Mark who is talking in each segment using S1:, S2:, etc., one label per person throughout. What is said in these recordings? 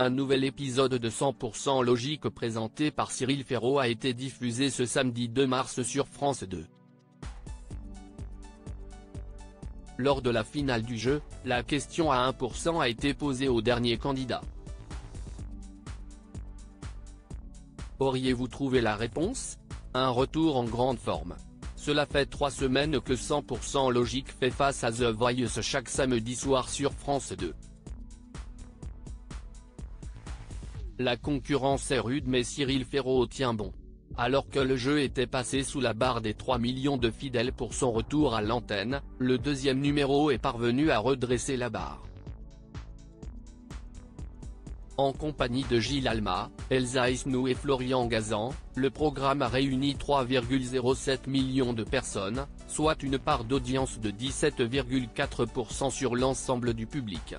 S1: Un nouvel épisode de 100% Logique présenté par Cyril Ferraud a été diffusé ce samedi 2 mars sur France 2. Lors de la finale du jeu, la question à 1% a été posée au dernier candidat. Auriez-vous trouvé la réponse? Un retour en grande forme. Cela fait 3 semaines que 100% Logique fait face à The Voice chaque samedi soir sur France 2. La concurrence est rude mais Cyril Ferraud tient bon. Alors que le jeu était passé sous la barre des 3 millions de fidèles pour son retour à l'antenne, le deuxième numéro est parvenu à redresser la barre. En compagnie de Gilles Alma, Elsa Esnou et Florian Gazan, le programme a réuni 3,07 millions de personnes, soit une part d'audience de 17,4% sur l'ensemble du public.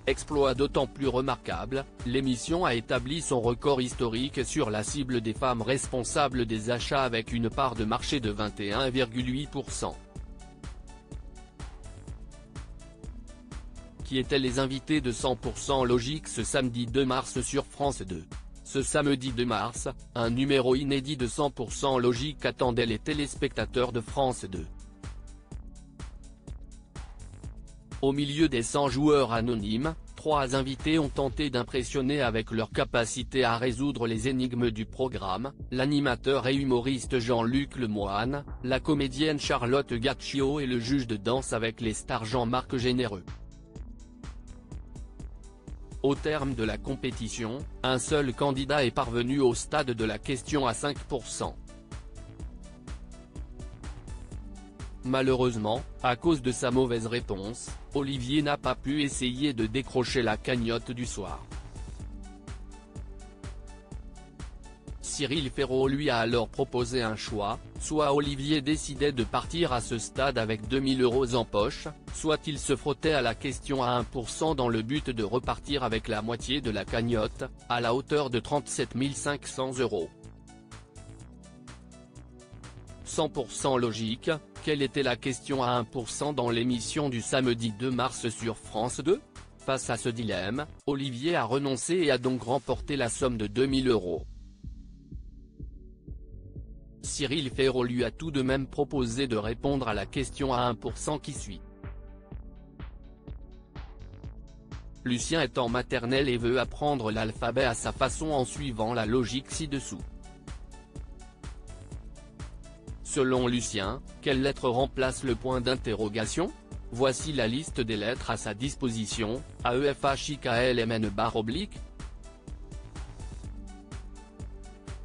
S1: Exploit d'autant plus remarquable, l'émission a établi son record historique sur la cible des femmes responsables des achats avec une part de marché de 21,8%. Qui étaient les invités de 100% Logique ce samedi 2 mars sur France 2. Ce samedi 2 mars, un numéro inédit de 100% Logique attendait les téléspectateurs de France 2. Au milieu des 100 joueurs anonymes, 3 invités ont tenté d'impressionner avec leur capacité à résoudre les énigmes du programme, l'animateur et humoriste Jean-Luc Lemoine, la comédienne Charlotte Gaccio et le juge de danse avec les stars Jean-Marc Généreux. Au terme de la compétition, un seul candidat est parvenu au stade de la question à 5%. Malheureusement, à cause de sa mauvaise réponse, Olivier n'a pas pu essayer de décrocher la cagnotte du soir. Cyril Ferraud lui a alors proposé un choix, soit Olivier décidait de partir à ce stade avec 2000 € en poche, soit il se frottait à la question à 1% dans le but de repartir avec la moitié de la cagnotte, à la hauteur de 37 500 €. 100% Logique, quelle était la question à 1% dans l'émission du samedi 2 mars sur France 2? Face à ce dilemme, Olivier a renoncé et a donc remporté la somme de 2000 €. Cyril Ferraud lui a tout de même proposé de répondre à la question à 1% qui suit. Lucien est en maternelle et veut apprendre l'alphabet à sa façon en suivant la logique ci-dessous. Selon Lucien, quelle lettre remplace le point d'interrogation? Voici la liste des lettres à sa disposition, AEFHIKLMN/.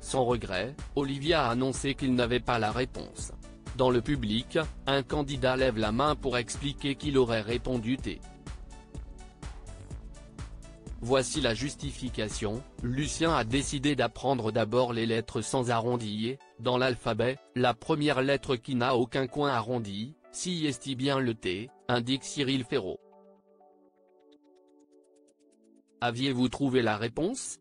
S1: Sans regret, Olivier a annoncé qu'il n'avait pas la réponse. Dans le public, un candidat lève la main pour expliquer qu'il aurait répondu T. Voici la justification, Lucien a décidé d'apprendre d'abord les lettres sans arrondi et, dans l'alphabet, la première lettre qui n'a aucun coin arrondi, si est bien le T, indique Cyril Ferraud. Aviez-vous trouvé la réponse?